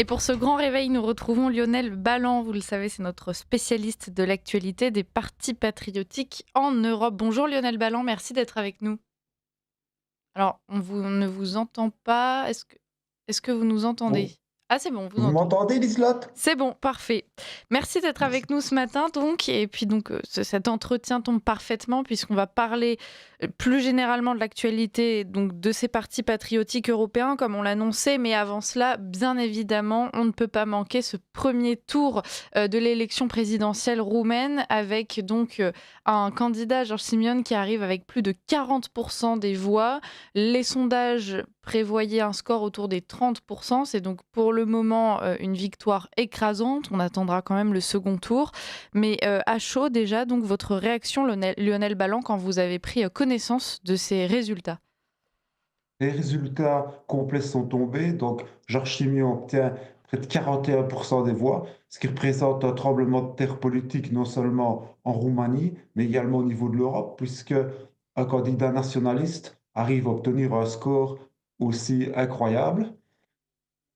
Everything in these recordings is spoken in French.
Et pour ce grand réveil, nous retrouvons Lionel Ballan. Vous le savez, c'est notre spécialiste de l'actualité des partis patriotiques en Europe. Bonjour Lionel Ballan, merci d'être avec nous. Alors, on ne vous entend pas. Est-ce que vous nous entendez? Vous, Ah, c'est bon, on vous vous entend. m'entendez, Liselotte? C'est bon, parfait. Merci d'être avec nous ce matin donc et puis donc cet entretien tombe parfaitement puisqu'on va parler, plus généralement de l'actualité donc de ces partis patriotiques européens comme on l'annonçait. Mais avant cela, bien évidemment, on ne peut pas manquer ce premier tour, de l'élection présidentielle roumaine avec donc, un candidat, George Simion, qui arrive avec plus de 40 des voix. Les sondages prévoyaient un score autour des 30. C'est donc pour le moment, une victoire écrasante. On attendra quand même le second tour. Mais, à chaud déjà, donc votre réaction Lionel Ballan quand vous avez pris, connaissance de ces résultats? Les résultats complets sont tombés. Donc, Georges Chimio obtient près de 41% des voix, ce qui représente un tremblement de terre politique non seulement en Roumanie, mais également au niveau de l'Europe, puisque un candidat nationaliste arrive à obtenir un score aussi incroyable.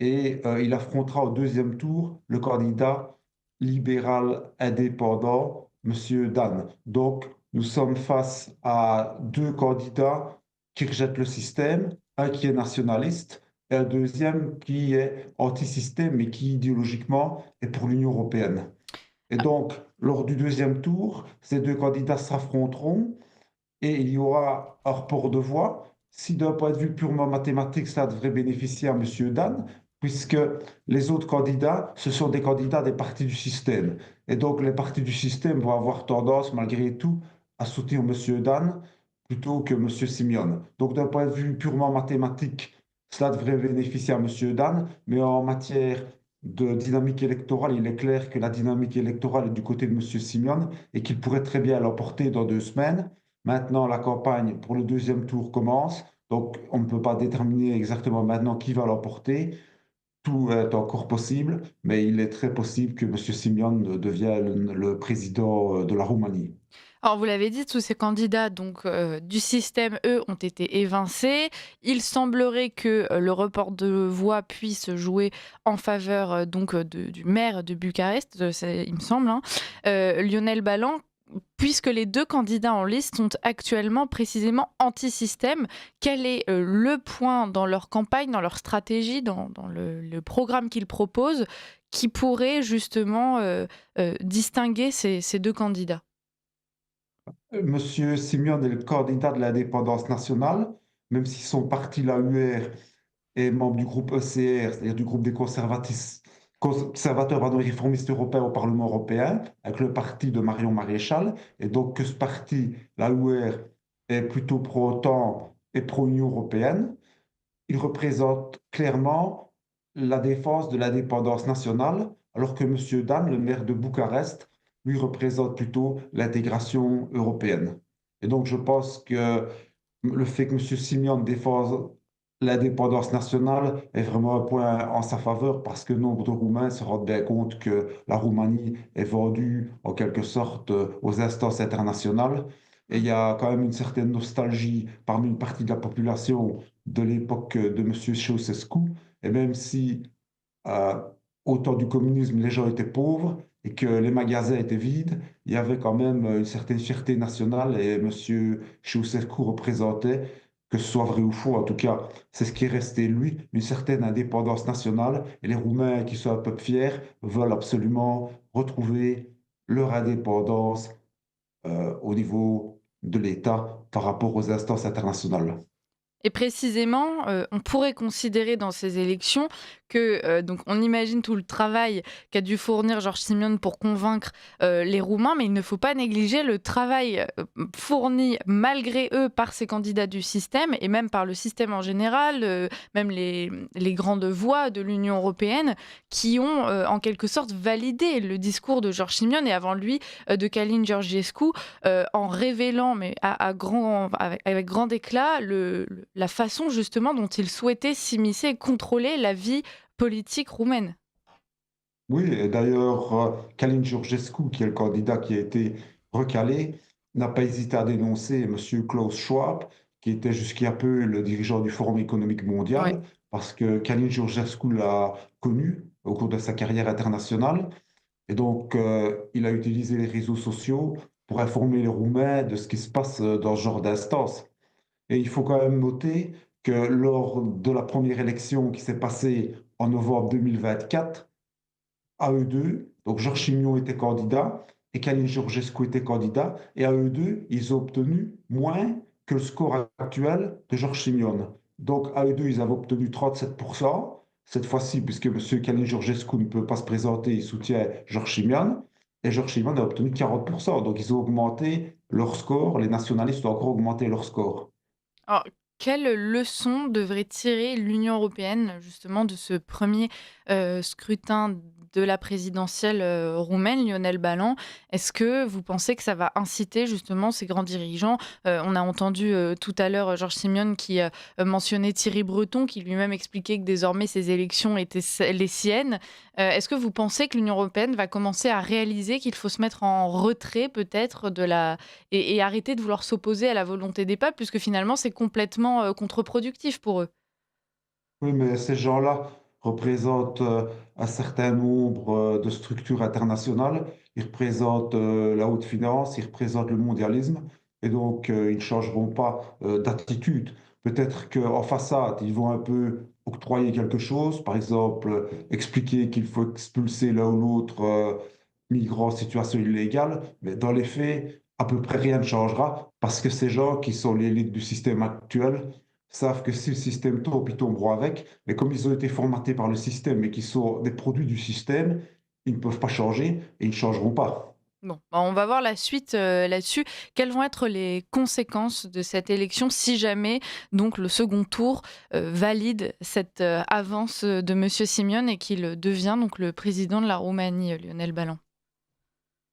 Et il affrontera au deuxième tour le candidat libéral indépendant, Monsieur Dan. Donc, nous sommes face à deux candidats qui rejettent le système, un qui est nationaliste et un deuxième qui est anti-système, mais qui idéologiquement est pour l'Union européenne. Et donc, lors du deuxième tour, ces deux candidats s'affronteront et il y aura un report de voix. Si d'un point de vue purement mathématique, cela devrait bénéficier à Monsieur Dan, puisque les autres candidats, ce sont des candidats des partis du système. Et donc les partis du système vont avoir tendance, malgré tout, à soutenir Monsieur Dan plutôt que Monsieur Simeone. Donc d'un point de vue purement mathématique, cela devrait bénéficier à Monsieur Dan, mais en matière de dynamique électorale, il est clair que la dynamique électorale est du côté de Monsieur Simeone et qu'il pourrait très bien l'emporter dans 2 semaines. Maintenant, la campagne pour le deuxième tour commence, donc on ne peut pas déterminer exactement maintenant qui va l'emporter. Tout est encore possible, mais il est très possible que M. Simion devienne le président de la Roumanie. Alors vous l'avez dit, tous ces candidats donc du système, eux, ont été évincés. Il semblerait que, le report de voix puisse jouer en faveur, donc du maire de Bucarest, c'est il me semble, hein. Lionel Ballan, puisque les 2 candidats en liste sont actuellement précisément anti-système, quel est, le point dans leur campagne, dans leur stratégie, dans le programme qu'ils proposent, qui pourrait justement, distinguer ces 2 candidats? Monsieur Simion est le candidat de l'indépendance nationale, même si son parti, l'AUR, est membre du groupe ECR, c'est-à-dire du groupe des conservateurs pardon, et réformistes européens au Parlement européen, avec le parti de Marion Maréchal, et donc que ce parti, l'AUR, est plutôt pro-OTAN et pro-Union européenne. Il représente clairement la défense de l'indépendance nationale, alors que M. Dan, le maire de Bucarest, lui représente plutôt l'intégration européenne. Et donc je pense que le fait que M. Simion défende l'indépendance nationale est vraiment un point en sa faveur parce que nombre de Roumains se rendent bien compte que la Roumanie est vendue en quelque sorte aux instances internationales. Et il y Mmh. a quand même une certaine nostalgie parmi une partie de la population de l'époque de M. Ceausescu. Et même si euh, au temps du communisme, les gens étaient pauvres et que les magasins étaient vides, il y avait quand même une certaine fierté nationale et M. Ceausescu représentait, que ce soit vrai ou faux, en tout cas, c'est ce qui est resté lui, une certaine indépendance nationale. Et les Roumains qui sont un peu fiers veulent absolument retrouver leur indépendance au niveau de l'État par rapport aux instances internationales. Et précisément, on pourrait considérer dans ces élections que, donc on imagine tout le travail qu'a dû fournir Georges Simion pour convaincre, les Roumains, mais il ne faut pas négliger le travail, fourni malgré eux par ces candidats du système et même par le système en général, même les grandes voix de l'Union européenne qui ont, en quelque sorte validé le discours de Georges Simion et avant lui, de Călin Georgescu, en révélant, mais à grand avec grand éclat, la façon justement dont il souhaitait s'immiscer et contrôler la vie politique roumaine. Oui, et d'ailleurs, Călin Georgescu, qui est le candidat qui a été recalé, n'a pas hésité à dénoncer M. Klaus Schwab, qui était jusqu'à peu le dirigeant du Forum économique Ouais. mondial, parce que Călin Georgescu l'a connu au cours de sa carrière internationale. Et donc, il a utilisé les réseaux sociaux pour informer les Roumains de ce qui se passe dans ce genre d'instance. Et il faut quand même noter que lors de la première élection qui s'est passée en novembre 2024, à eux deux, donc Georges Chimio était candidat et Khalil Georgescu était candidat, et à eux deux, ils ont obtenu moins que le score actuel de Georges Chimion. Donc à eux deux, ils avaient obtenu 37%. Cette fois-ci, puisque M. Khalil Georgescu ne peut pas se présenter, il soutient Georges Chimion, et Georges Chimion a obtenu 40%. Donc ils ont augmenté leur score, les nationalistes ont encore augmenté leur score. Alors, quelle leçon devrait tirer l'Union européenne, justement, de ce premier scrutin de la présidentielle, roumaine, Lionel Ballan? Est-ce que vous pensez que ça va inciter justement ces grands dirigeants? On a entendu, tout à l'heure, Georges Simion qui, mentionnait Thierry Breton, qui lui-même expliquait que désormais ces élections étaient les siennes. Est-ce que vous pensez que l'Union européenne va commencer à réaliser qu'il faut se mettre en retrait peut-être de la et arrêter de vouloir s'opposer à la volonté des peuples, puisque finalement c'est complètement, contre-productif pour eux. Oui, mais ces gens-là représentent un certain nombre de structures internationales. Ils représentent la haute finance, ils représentent le mondialisme, et donc ils ne changeront pas d'attitude. Peut-être qu'en façade, ils vont un peu octroyer quelque chose, par exemple expliquer qu'il faut expulser l'un ou l'autre migrant en situation illégale, mais dans les faits, à peu près rien ne changera parce que ces gens qui sont l'élite du système actuel savent que si le système tombe, ils tomberont avec. Mais comme ils ont été formatés par le système et qu'ils sont des produits du système, ils ne peuvent pas changer et ils ne changeront pas. Bon, bah, on va voir la suite, là-dessus. Quelles vont être les conséquences de cette élection si jamais donc le second tour, valide cette, avance, de monsieur Simeone et qu'il devient donc le président de la Roumanie, Lionel Ballan?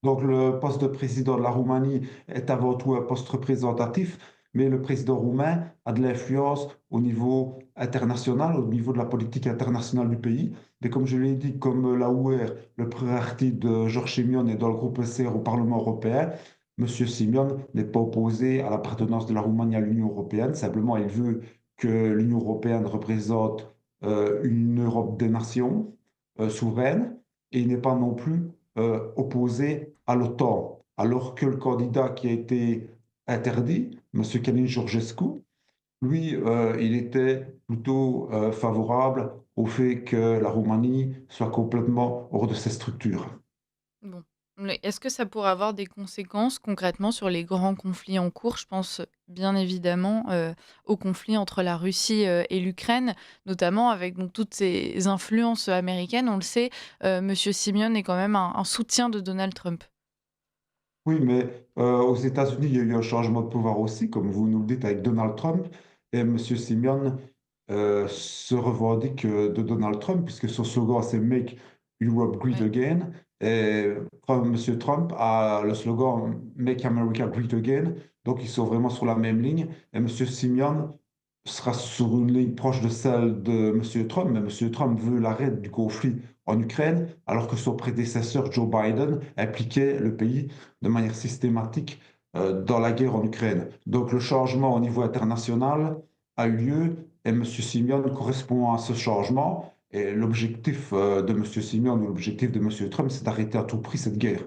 Donc le poste de président de la Roumanie est avant tout un poste représentatif, mais le président roumain a de l'influence au niveau international, au niveau de la politique internationale du pays. Mais comme je l'ai dit, comme l'a ouvert le parti de Georges Simion est dans le groupe ECR au Parlement européen, Monsieur Simion n'est pas opposé à l'appartenance de la Roumanie à l'Union européenne. Simplement, il veut que l'Union européenne représente une Europe des nations souveraines et il n'est pas non plus opposé à l'OTAN, alors que le candidat qui a été interdit, M. Khalil Georgescu, lui, il était plutôt favorable au fait que la Roumanie soit complètement hors de ses structures. Bon, mais est-ce que ça pourrait avoir des conséquences concrètement sur les grands conflits en cours? Je pense bien évidemment, au conflit entre la Russie, et l'Ukraine, notamment avec donc toutes ces influences américaines. On le sait, monsieur Simeone est quand même un soutien de Donald Trump. Oui, mais aux États-Unis, il y a eu un changement de pouvoir aussi, comme vous nous le dites, avec Donald Trump. Et M. Simeon se revendique de Donald Trump, puisque son slogan, c'est Make Europe Great Oui. Again. Et M. Trump a le slogan Make America Great Again. Donc, ils sont vraiment sur la même ligne. Et M. Simeon sera sur une ligne proche de celle de M. Trump, mais M. Trump veut l'arrêt du conflit en Ukraine, alors que son prédécesseur Joe Biden impliquait le pays de manière systématique dans la guerre en Ukraine. Donc le changement au niveau international a eu lieu et M. Simeon correspond à ce changement. Et l'objectif de M. Simeon ou l'objectif de M. Trump, c'est d'arrêter à tout prix cette guerre.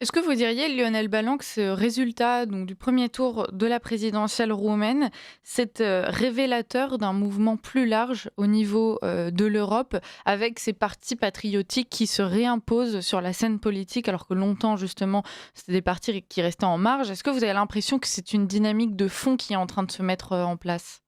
Est-ce que vous diriez, Lionel Ballan, que ce résultat donc du premier tour de la présidentielle roumaine, c'est, révélateur d'un mouvement plus large au niveau, de l'Europe, avec ces partis patriotiques qui se réimposent sur la scène politique, alors que longtemps justement, c'était des partis qui restaient en marge? Est-ce que vous avez l'impression que c'est une dynamique de fond qui est en train de se mettre, en place?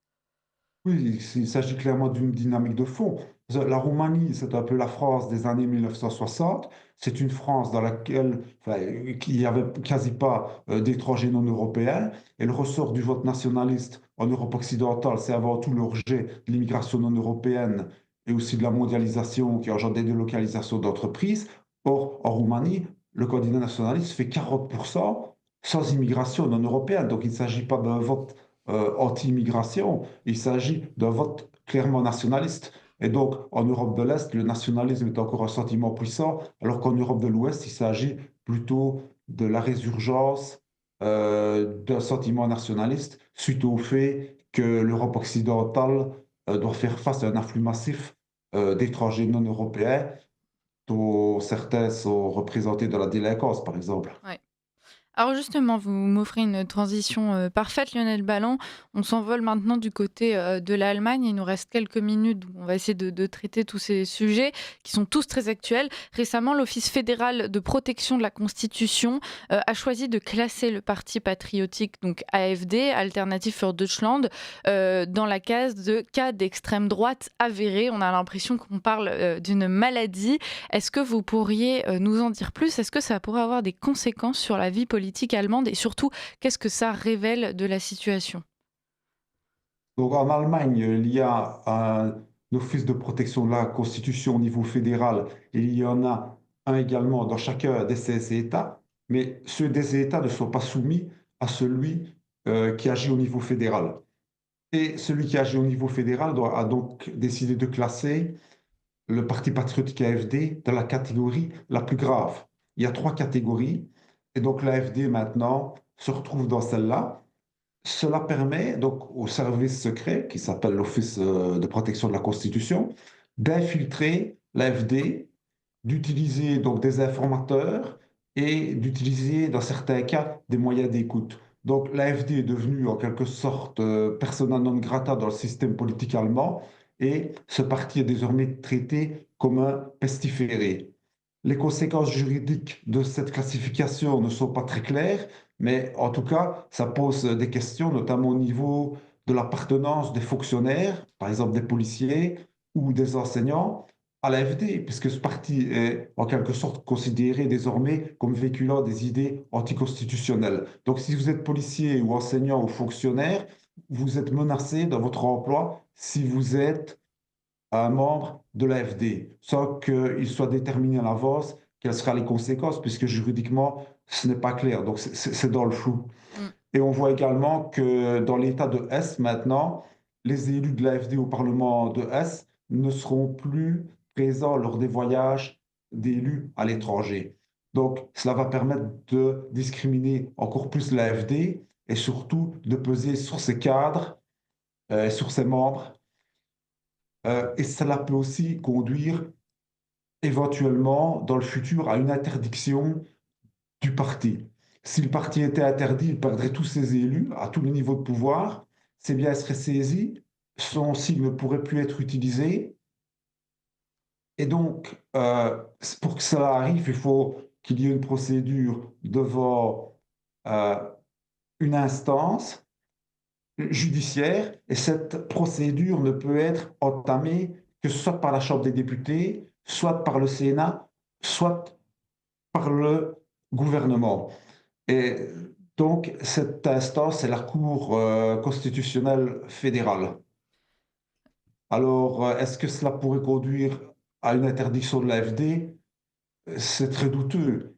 Oui, il s'agit clairement d'une dynamique de fond. La Roumanie, c'est un peu la France des années 1960. C'est une France dans laquelle enfin, il n'y avait quasi pas d'étrangers non européens. Et le ressort du vote nationaliste en Europe occidentale, c'est avant tout le rejet de l'immigration non européenne et aussi de la mondialisation qui engendre des délocalisations d'entreprises. Or, en Roumanie, le candidat nationaliste fait 40% sans immigration non européenne. Donc, il ne s'agit pas d'un vote anti-immigration, il s'agit d'un vote clairement nationaliste. Et donc, en Europe de l'Est, le nationalisme est encore un sentiment puissant, alors qu'en Europe de l'Ouest, il s'agit plutôt de la résurgence d'un sentiment nationaliste suite au fait que l'Europe occidentale doit faire face à un afflux massif d'étrangers non européens, dont certains sont représentés dans la délinquance, par exemple. Ouais. Alors justement, vous m'offrez une transition parfaite, Lionel Ballan. On s'envole maintenant du côté de l'Allemagne. Il nous reste quelques minutes, donc on va essayer de traiter tous ces sujets qui sont tous très actuels. Récemment, l'Office fédéral de protection de la Constitution a choisi de classer le parti patriotique, donc AfD, Alternative für Deutschland, dans la case de cas d'extrême droite avéré. On a l'impression qu'on parle d'une maladie. Est-ce que vous pourriez nous en dire plus? Est-ce que ça pourrait avoir des conséquences sur la vie politique allemande et surtout, qu'est-ce que ça révèle de la situation? Donc en Allemagne, il y a un office de protection de la Constitution au niveau fédéral. Et il y en a un également dans chacun de ces États, mais ceux des États ne sont pas soumis à celui qui agit au niveau fédéral. Et celui qui agit au niveau fédéral a donc décidé de classer le Parti patriotique AfD dans la catégorie la plus grave. Il y a trois catégories, et donc l'AfD maintenant se retrouve dans celle-là. Cela permet donc au service secret, qui s'appelle l'Office de protection de la Constitution, d'infiltrer l'AfD, d'utiliser donc des informateurs et d'utiliser dans certains cas des moyens d'écoute. Donc l'AfD est devenue en quelque sorte persona non grata dans le système politique allemand et ce parti est désormais traité comme un pestiféré. Les conséquences juridiques de cette classification ne sont pas très claires, mais en tout cas, ça pose des questions, notamment au niveau de l'appartenance des fonctionnaires, par exemple des policiers ou des enseignants, à l'AfD, puisque ce parti est en quelque sorte considéré désormais comme véhiculant des idées anticonstitutionnelles. Donc si vous êtes policier ou enseignant ou fonctionnaire, vous êtes menacé dans votre emploi si vous êtes un membre de l'AfD, sans qu'il soit déterminé à l'avance quelles seront les conséquences, puisque juridiquement, ce n'est pas clair. Donc, c'est dans le flou. Mm. Et on voit également que dans l'État de Hesse, maintenant, les élus de l'AfD au Parlement de Hesse ne seront plus présents lors des voyages d'élus à l'étranger. Donc, cela va permettre de discriminer encore plus l'AfD et surtout de peser sur ses cadres, sur ses membres. Et cela peut aussi conduire éventuellement dans le futur à une interdiction du parti. Si le parti était interdit, il perdrait tous ses élus à tous les niveaux de pouvoir. Ses biens seraient saisis, son signe ne pourrait plus être utilisé. Et donc, pour que cela arrive, il faut qu'il y ait une procédure devant euh, une instance judiciaire. Et cette procédure ne peut être entamée que soit par la Chambre des députés, soit par le Sénat, soit par le gouvernement. Et donc, cette instance, c'est la Cour constitutionnelle fédérale. Alors, est-ce que cela pourrait conduire à une interdiction de l'AfD? C'est très douteux,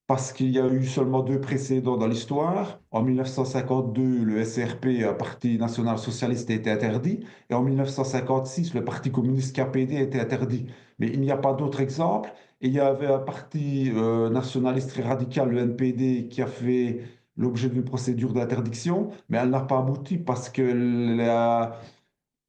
parce qu'il y a eu seulement deux précédents dans l'histoire. En 1952, le SRP, un parti national socialiste, a été interdit, et en 1956, le Parti communiste KPD a été interdit. Mais il n'y a pas d'autre exemple. Et il y avait un parti nationaliste très radical, le NPD, qui a fait l'objet d'une procédure d'interdiction, mais elle n'a pas abouti parce que la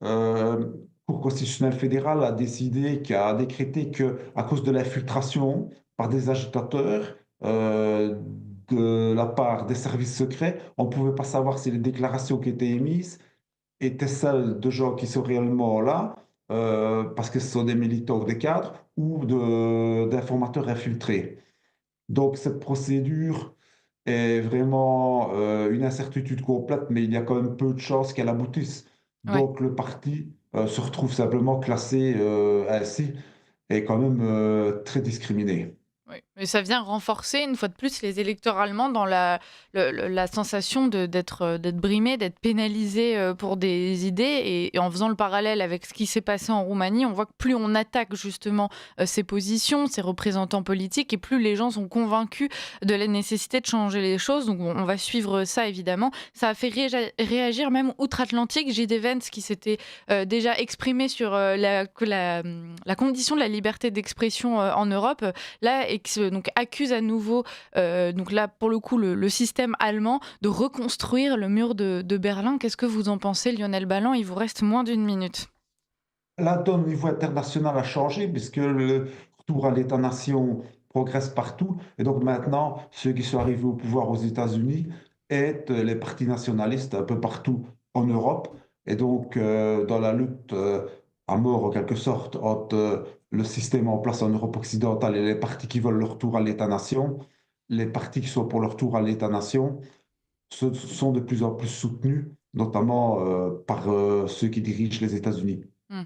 euh, Cour constitutionnelle fédérale a décidé, qui a décrété que, à cause de l'infiltration par des agitateurs de la part des services secrets, on ne pouvait pas savoir si les déclarations qui étaient émises étaient celles de gens qui sont réellement là, parce que ce sont des militants ou des cadres, ou d'informateurs infiltrés. Donc cette procédure est vraiment une incertitude complète, mais il y a quand même peu de chances qu'elle aboutisse. Ouais. Donc le parti se retrouve simplement classé ainsi et quand même très discriminé. Oui, mais ça vient renforcer une fois de plus les électeurs allemands dans la sensation d'être brimés, d'être pénalisés pour des idées. Et en faisant le parallèle avec ce qui s'est passé en Roumanie, on voit que plus on attaque justement ces positions, ces représentants politiques, et plus les gens sont convaincus de la nécessité de changer les choses. Donc on va suivre ça évidemment. Ça a fait réagir même outre-Atlantique. J.D. Vance qui s'était déjà exprimé sur la condition de la liberté d'expression en Europe. Là, donc accuse à nouveau, donc là pour le coup le système allemand de reconstruire le mur de Berlin. Qu'est-ce que vous en pensez, Lionel Ballan? Il vous reste moins d'une minute. la donne au niveau international a changé puisque le retour à l'État-nation progresse partout. Et donc maintenant, ceux qui sont arrivés au pouvoir aux États-Unis aident les partis nationalistes un peu partout en Europe. Et donc, dans la lutte à mort, en quelque sorte, entre le système en place en Europe occidentale et les partis qui veulent le retour à l'État-nation, les partis qui sont pour le retour à l'État-nation sont de plus en plus soutenus, notamment par ceux qui dirigent les États-Unis. Hmm.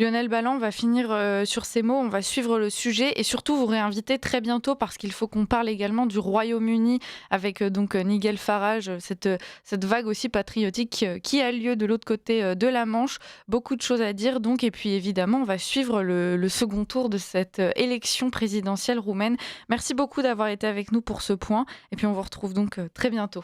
Lionel Balland, on va finir sur ces mots, on va suivre le sujet et surtout vous réinviter très bientôt parce qu'il faut qu'on parle également du Royaume-Uni avec Nigel Farage, cette vague aussi patriotique qui a lieu de l'autre côté de la Manche. Beaucoup de choses à dire donc et puis évidemment on va suivre le second tour de cette élection présidentielle roumaine. Merci beaucoup d'avoir été avec nous pour ce point et puis on vous retrouve donc très bientôt.